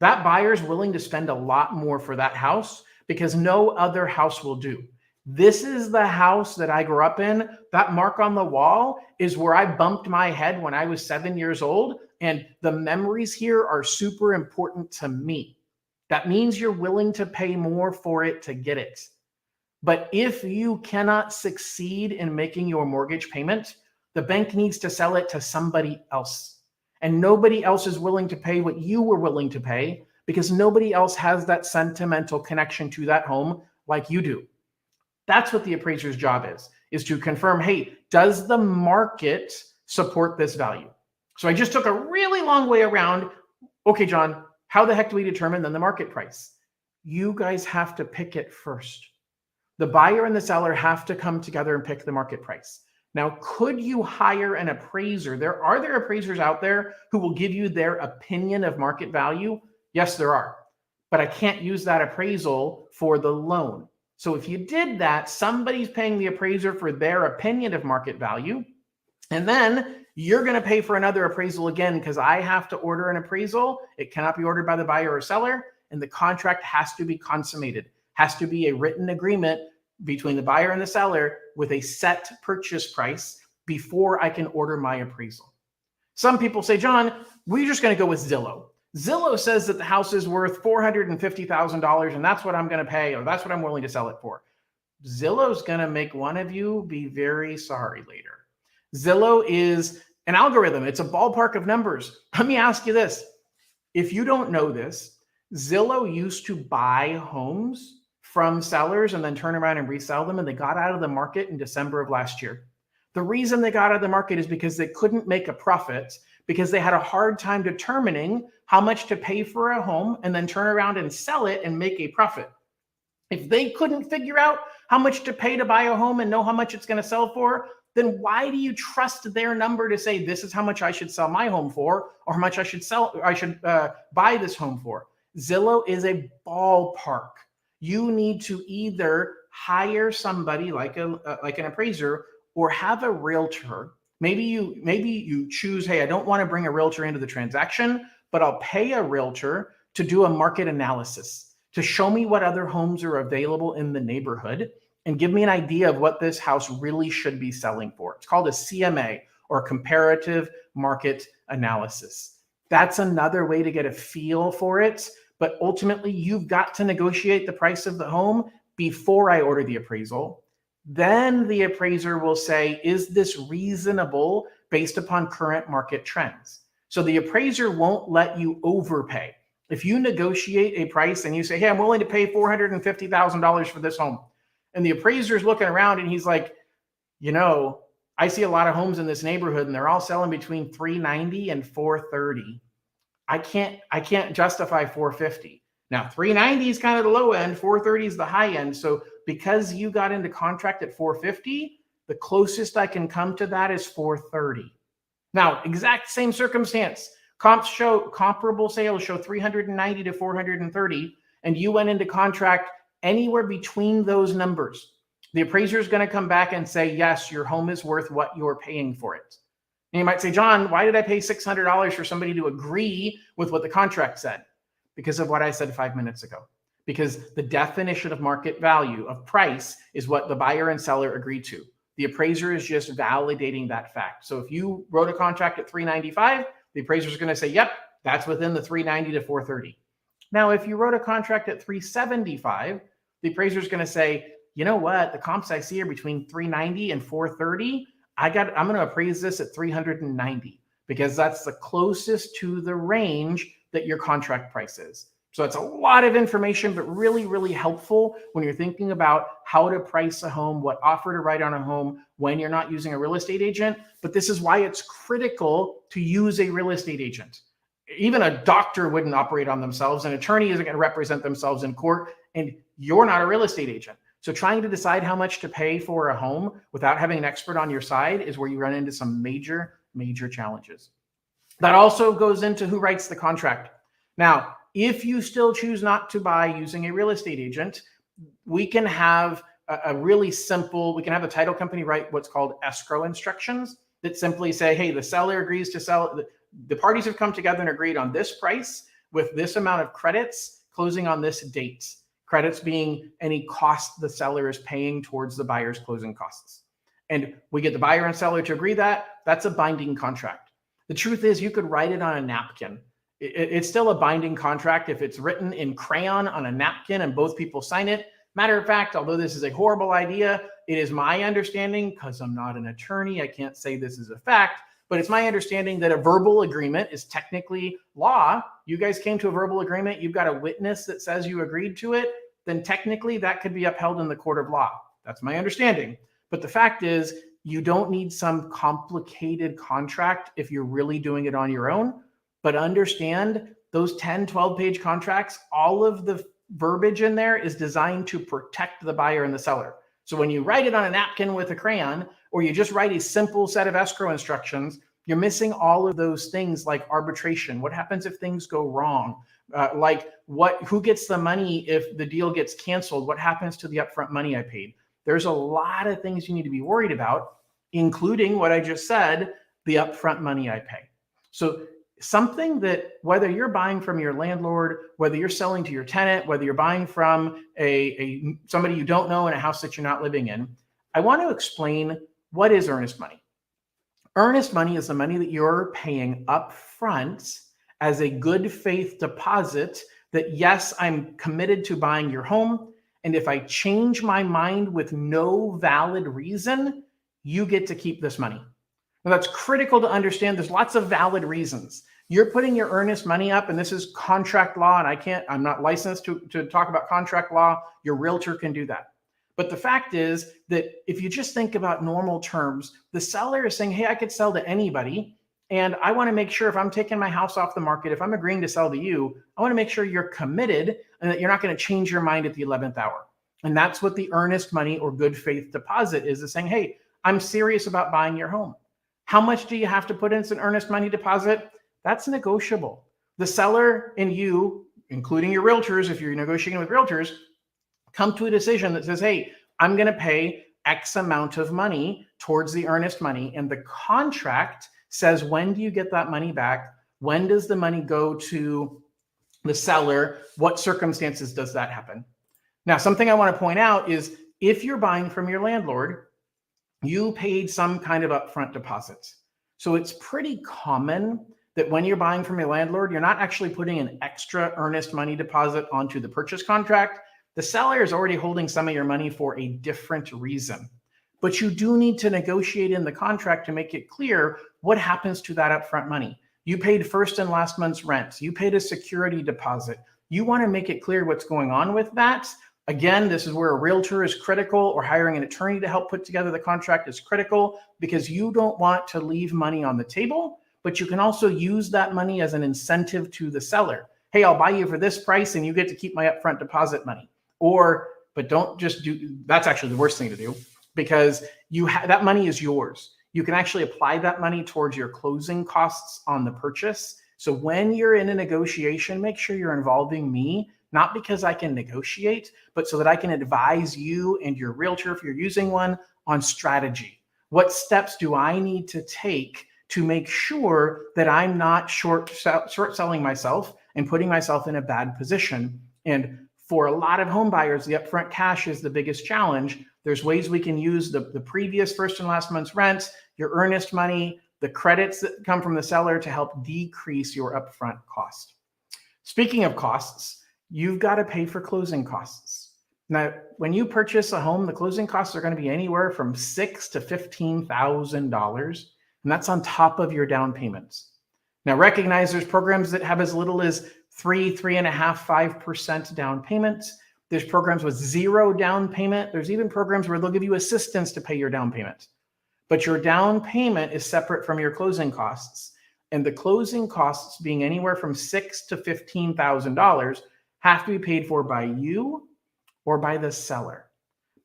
That buyer is willing to spend a lot more for that house because no other house will do. This is the house that I grew up in. That mark on the wall is where I bumped my head when I was 7 years old. And the memories here are super important to me. That means you're willing to pay more for it to get it. But if you cannot succeed in making your mortgage payment, the bank needs to sell it to somebody else. And nobody else is willing to pay what you were willing to pay because nobody else has that sentimental connection to that home like you do. That's what the appraiser's job is to confirm, hey, does the market support this value? So I just took a really long way around. Okay, John, how the heck do we determine then the market price? You guys have to pick it first. The buyer and the seller have to come together and pick the market price. Now, could you hire an appraiser? Are there appraisers out there who will give you their opinion of market value? Yes, there are. But I can't use that appraisal for the loan. So if you did that, somebody's paying the appraiser for their opinion of market value. And then you're going to pay for another appraisal again because I have to order an appraisal. It cannot be ordered by the buyer or seller. And the contract has to be consummated, has to be a written agreement between the buyer and the seller with a set purchase price before I can order my appraisal. Some people say, John, we're just going to go with Zillow. Zillow says that the house is worth $450,000 and that's what I'm going to pay, or that's what I'm willing to sell it for. Zillow's going to make one of you be very sorry later. Zillow is an algorithm. It's a ballpark of numbers. Let me ask you this. If you don't know this, Zillow used to buy homes from sellers and then turn around and resell them, and they got out of the market in December of last year. The reason they got out of the market is because they couldn't make a profit, because they had a hard time determining how much to pay for a home and then turn around and sell it and make a profit. If they couldn't figure out how much to pay to buy a home and know how much it's going to sell for, then why do you trust their number to say this is how much I should sell my home for, or how much I should buy this home for? Zillow is a ballpark. You need to either hire somebody like an appraiser or have a realtor. Maybe you choose, hey, I don't want to bring a realtor into the transaction, but I'll pay a realtor to do a market analysis, to show me what other homes are available in the neighborhood and give me an idea of what this house really should be selling for. It's called a CMA, or comparative market analysis. That's another way to get a feel for it. But ultimately, you've got to negotiate the price of the home before I order the appraisal. Then the appraiser will say, is this reasonable based upon current market trends? So the appraiser won't let you overpay. If you negotiate a price and you say, hey, I'm willing to pay $450,000 for this home, and the appraiser is looking around and he's like, I see a lot of homes in this neighborhood and they're all selling between $390 and $430. I can't justify $450. Now, $390 is kind of the low end, $430 is the high end. So because you got into contract at $450, the closest I can come to that is $430. Now, exact same circumstance. Comparable sales show 390 to 430, and you went into contract anywhere between those numbers. The appraiser is going to come back and say, yes, your home is worth what you're paying for it. And you might say, John, why did I pay $600 for somebody to agree with what the contract said? Because of what I said 5 minutes ago. Because the definition of market value, of price, is what the buyer and seller agreed to. The appraiser is just validating that fact. So if you wrote a contract at $395, the appraiser is going to say, yep, that's within the 390 to 430. Now, if you wrote a contract at $375, the appraiser is going to say, you know what, the comps I see are between 390 and 430. I'm going to appraise this at 390 because that's the closest to the range that your contract price is. So it's a lot of information, but really, really helpful when you're thinking about how to price a home, what offer to write on a home when you're not using a real estate agent. But this is why it's critical to use a real estate agent. Even a doctor wouldn't operate on themselves. An attorney isn't going to represent themselves in court, and you're not a real estate agent. So trying to decide how much to pay for a home without having an expert on your side is where you run into some major, major challenges. That also goes into who writes the contract. Now, if you still choose not to buy using a real estate agent, we can have a really simple, we can have a title company write what's called escrow instructions that simply say, hey, the seller agrees to sell, the parties have come together and agreed on this price with this amount of credits closing on this date. Credits being any cost the seller is paying towards the buyer's closing costs. And we get the buyer and seller to agree that, that's a binding contract. The truth is you could write it on a napkin. It's still a binding contract if it's written in crayon on a napkin and both people sign it. Matter of fact, although this is a horrible idea, it is my understanding, because I'm not an attorney, I can't say this is a fact, but it's my understanding that a verbal agreement is technically law. You guys came to a verbal agreement, you've got a witness that says you agreed to it, then technically that could be upheld in the court of law. That's my understanding. But the fact is, you don't need some complicated contract if you're really doing it on your own. But understand those 10, 12-page contracts, all of the verbiage in there is designed to protect the buyer and the seller. So when you write it on a napkin with a crayon, or you just write a simple set of escrow instructions, you're missing all of those things like arbitration. What happens if things go wrong? Who gets the money if the deal gets canceled? What happens to the upfront money I paid? There's a lot of things you need to be worried about, including what I just said, the upfront money I pay. So something that whether you're buying from your landlord, whether you're selling to your tenant, whether you're buying from somebody you don't know in a house that you're not living in, I want to explain what is earnest money. Earnest money is the money that you're paying up front as a good faith deposit that, yes, I'm committed to buying your home. And if I change my mind with no valid reason, you get to keep this money. Now, that's critical to understand. There's lots of valid reasons. You're putting your earnest money up, and this is contract law, and I'm not licensed to talk about contract law. Your realtor can do that. But the fact is that if you just think about normal terms, the seller is saying, hey, I could sell to anybody, and I want to make sure if I'm taking my house off the market, if I'm agreeing to sell to you, I want to make sure you're committed and that you're not going to change your mind at the 11th hour. And that's what the earnest money or good faith deposit is saying, hey, I'm serious about buying your home. How much do you have to put in an earnest money deposit? That's negotiable. The seller and you, including your realtors, if you're negotiating with realtors, come to a decision that says, hey, I'm going to pay X amount of money towards the earnest money. And the contract says, when do you get that money back? When does the money go to the seller? What circumstances does that happen? Now, something I want to point out is if you're buying from your landlord, you paid some kind of upfront deposit. So it's pretty common that when you're buying from your landlord, you're not actually putting an extra earnest money deposit onto the purchase contract. The seller is already holding some of your money for a different reason. But you do need to negotiate in the contract to make it clear what happens to that upfront money. You paid first and last month's rent. You paid a security deposit. You want to make it clear what's going on with that. Again, this is where a realtor is critical, or hiring an attorney to help put together the contract is critical, because you don't want to leave money on the table, but you can also use that money as an incentive to the seller. Hey, I'll buy you for this price and you get to keep my upfront deposit money. But don't just do, that's actually the worst thing to do, because that money is yours. You can actually apply that money towards your closing costs on the purchase. So when you're in a negotiation, make sure you're involving me, not because I can negotiate, but so that I can advise you and your realtor, if you're using one, on strategy. What steps do I need to take to make sure that I'm not short selling myself and putting myself in a bad position? And for a lot of home buyers, the upfront cash is the biggest challenge. There's ways we can use the previous first and last month's rent, your earnest money, the credits that come from the seller to help decrease your upfront cost. Speaking of costs, you've got to pay for closing costs. Now, when you purchase a home, the closing costs are going to be anywhere from $6,000 to $15,000, and that's on top of your down payments. Now, recognize there's programs that have as little as 3.5%, 5% down payments. There's programs with zero down payment. There's even programs where they'll give you assistance to pay your down payment. But your down payment is separate from your closing costs. And the closing costs, being anywhere from $6,000 to $15,000, have to be paid for by you or by the seller.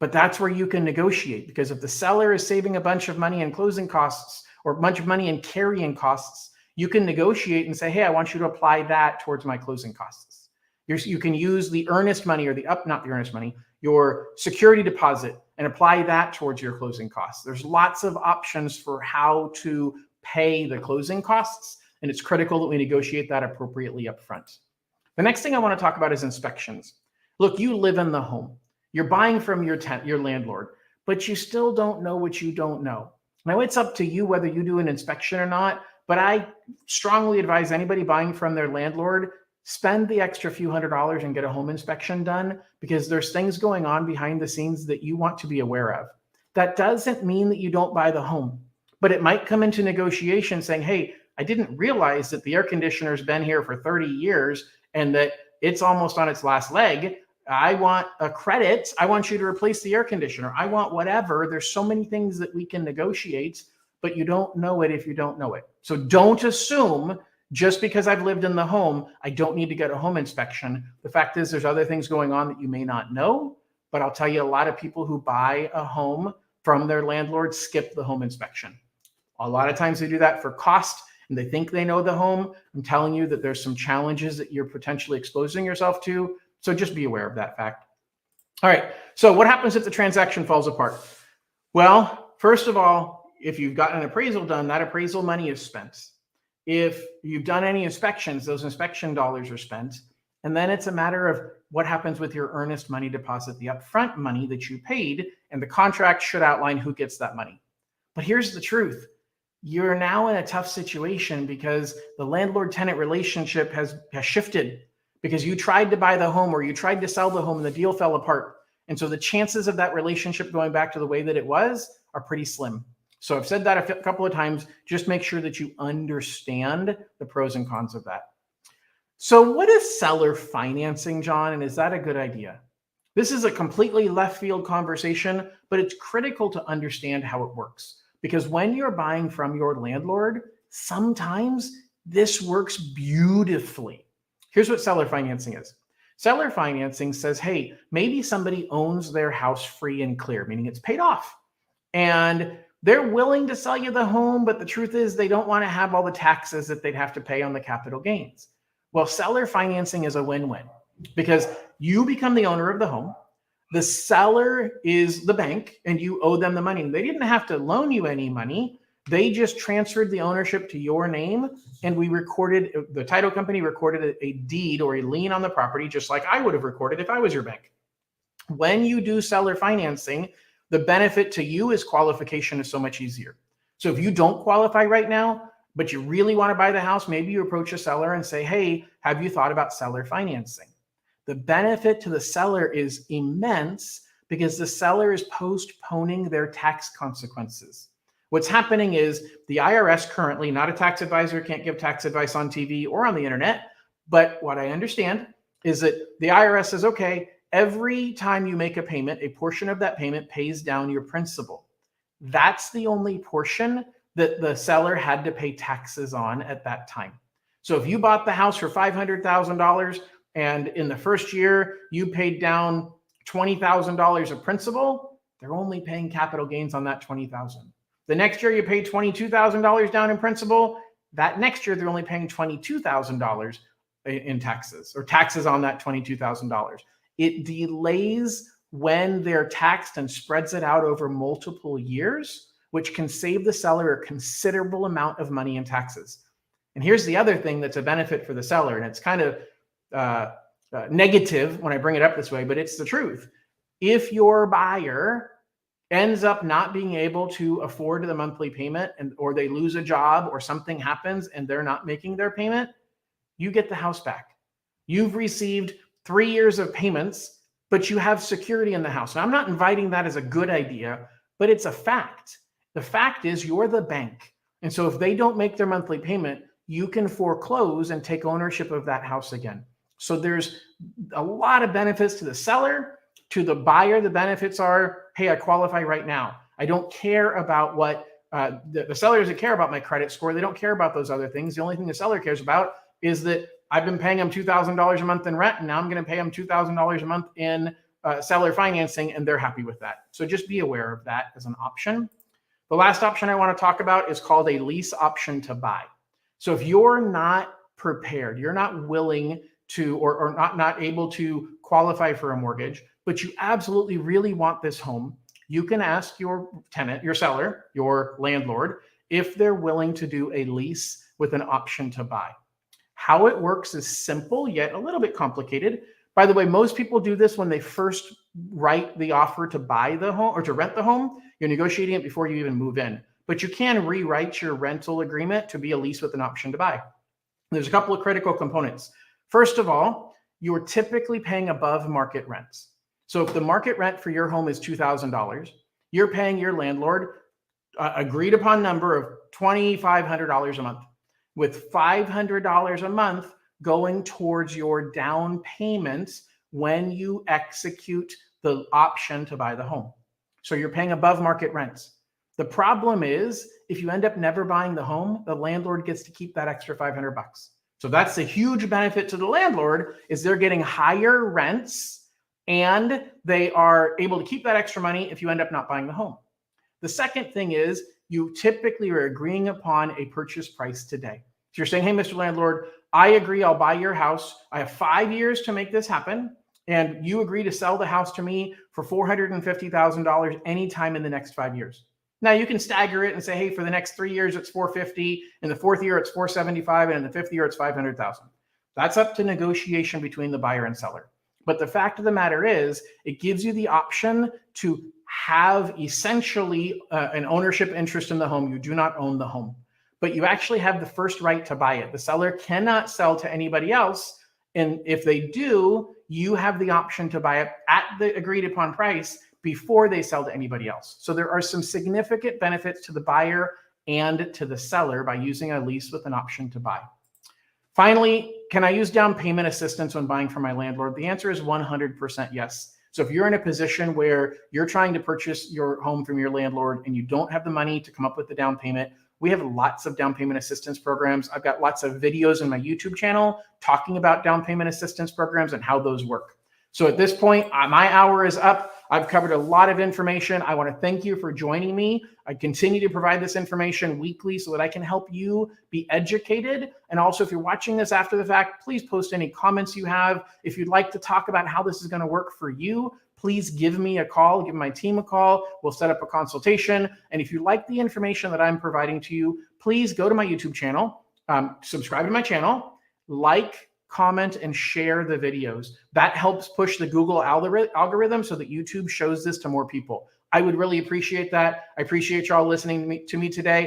But that's where you can negotiate, because if the seller is saving a bunch of money in closing costs or a bunch of money in carrying costs, you can negotiate and say, hey, I want you to apply that towards my closing costs. You can use the earnest money or not the earnest money, your security deposit, and apply that towards your closing costs. There's lots of options for how to pay the closing costs, and it's critical that we negotiate that appropriately up front. The next thing I want to talk about is inspections. Look, you live in the home. You're buying from your landlord, but you still don't know what you don't know. Now, it's up to you whether you do an inspection or not, but I strongly advise anybody buying from their landlord, spend the extra few $100s and get a home inspection done, because there's things going on behind the scenes that you want to be aware of. That doesn't mean that you don't buy the home, but it might come into negotiation saying, hey, I didn't realize that the air conditioner's been here for 30 years and that it's almost on its last leg. I want a credit. I want you to replace the air conditioner. I want whatever. There's so many things that we can negotiate, but you don't know it if you don't know it. So don't assume just because I've lived in the home, I don't need to get a home inspection. The fact is there's other things going on that you may not know, but I'll tell you, a lot of people who buy a home from their landlord skip the home inspection. A lot of times they do that for cost and they think they know the home. I'm telling you that there's some challenges that you're potentially exposing yourself to. So just be aware of that fact. All right. So what happens if the transaction falls apart? Well, first of all, if you've got an appraisal done, that appraisal money is spent. If you've done any inspections, those inspection dollars are spent. And then it's a matter of what happens with your earnest money deposit, the upfront money that you paid, and the contract should outline who gets that money. But here's the truth. You're now in a tough situation because the landlord-tenant relationship has shifted, because you tried to buy the home or you tried to sell the home and the deal fell apart. And so the chances of that relationship going back to the way that it was are pretty slim. So I've said that a couple of times. Just make sure that you understand the pros and cons of that. So what is seller financing, John? And is that a good idea? This is a completely left field conversation, but it's critical to understand how it works. Because when you're buying from your landlord, sometimes this works beautifully. Here's what seller financing is. Seller financing says, hey, maybe somebody owns their house free and clear, meaning it's paid off. And they're willing to sell you the home, but the truth is they don't want to have all the taxes that they'd have to pay on the capital gains. Well, seller financing is a win-win because you become the owner of the home. The seller is the bank and you owe them the money. They didn't have to loan you any money. They just transferred the ownership to your name, and the title company recorded a deed or a lien on the property, just like I would have recorded if I was your bank. When you do seller financing, the benefit to you is qualification is so much easier. So if you don't qualify right now, but you really want to buy the house, maybe you approach a seller and say, hey, have you thought about seller financing? The benefit to the seller is immense because the seller is postponing their tax consequences. What's happening is the IRS currently, not a tax advisor, can't give tax advice on TV or on the internet, but what I understand is that the IRS says, okay, every time you make a payment, a portion of that payment pays down your principal. That's the only portion that the seller had to pay taxes on at that time. So if you bought the house for $500,000 and in the first year you paid down $20,000 of principal, they're only paying capital gains on that $20,000. The next year you paid $22,000 down in principal, that next year they're only paying $22,000 in taxes, or taxes on that $22,000. It delays when they're taxed and spreads it out over multiple years, which can save the seller a considerable amount of money in taxes. And here's the other thing that's a benefit for the seller, and it's kind of negative when I bring it up this way, but it's the truth. If your buyer ends up not being able to afford the monthly payment, or they lose a job or something happens and they're not making their payment, you get the house back. You've received 3 years of payments, but you have security in the house. And I'm not inviting that as a good idea, but it's a fact. The fact is you're the bank. And so if they don't make their monthly payment, you can foreclose and take ownership of that house again. So there's a lot of benefits to the seller. To the buyer, the benefits are, hey, I qualify right now. I don't care about what the seller doesn't care about my credit score. They don't care about those other things. The only thing the seller cares about is that I've been paying them $2,000 a month in rent, and now I'm going to pay them $2,000 a month in seller financing, and they're happy with that. So just be aware of that as an option. The last option I want to talk about is called a lease option to buy. So if you're not prepared, you're not willing to, or not able to qualify for a mortgage, but you absolutely really want this home, you can ask your tenant, your seller, your landlord, if they're willing to do a lease with an option to buy. How it works is simple, yet a little bit complicated. By the way, most people do this when they first write the offer to buy the home or to rent the home. You're negotiating it before you even move in. But you can rewrite your rental agreement to be a lease with an option to buy. There's a couple of critical components. First of all, you're typically paying above market rents. So if the market rent for your home is $2,000, you're paying your landlord agreed upon number of $2,500 a month, with $500 a month going towards your down payments when you execute the option to buy the home. So you're paying above market rents. The problem is if you end up never buying the home, the landlord gets to keep that extra $500. So that's the huge benefit to the landlord, is they're getting higher rents and they are able to keep that extra money if you end up not buying the home. The second thing is you typically are agreeing upon a purchase price today. So you're saying, hey, Mr. Landlord, I agree, I'll buy your house. I have 5 years to make this happen. And you agree to sell the house to me for $450,000 anytime in the next 5 years. Now you can stagger it and say, hey, for the next 3 years, it's $450. In the fourth year, it's $475. And in the fifth year, it's $500,000. That's up to negotiation between the buyer and seller. But the fact of the matter is, it gives you the option to have essentially an ownership interest in the home. You do not own the home, but you actually have the first right to buy it. The seller cannot sell to anybody else. And if they do, you have the option to buy it at the agreed upon price before they sell to anybody else. So there are some significant benefits to the buyer and to the seller by using a lease with an option to buy. Finally, can I use down payment assistance when buying from my landlord? The answer is 100% yes. So if you're in a position where you're trying to purchase your home from your landlord and you don't have the money to come up with the down payment, we have lots of down payment assistance programs. I've got lots of videos in my YouTube channel talking about down payment assistance programs and how those work. So at this point, my hour is up. I've covered a lot of information. I want to thank you for joining me. I continue to provide this information weekly so that I can help you be educated. And also, if you're watching this after the fact, please post any comments you have. If you'd like to talk about how this is going to work for you, please give me a call, give my team a call. We'll set up a consultation. And if you like the information that I'm providing to you, please go to my YouTube channel, subscribe to my channel, like, comment, and share the videos. That helps push the Google algorithm so that YouTube shows this to more people. I would really appreciate that. I appreciate y'all listening to me today.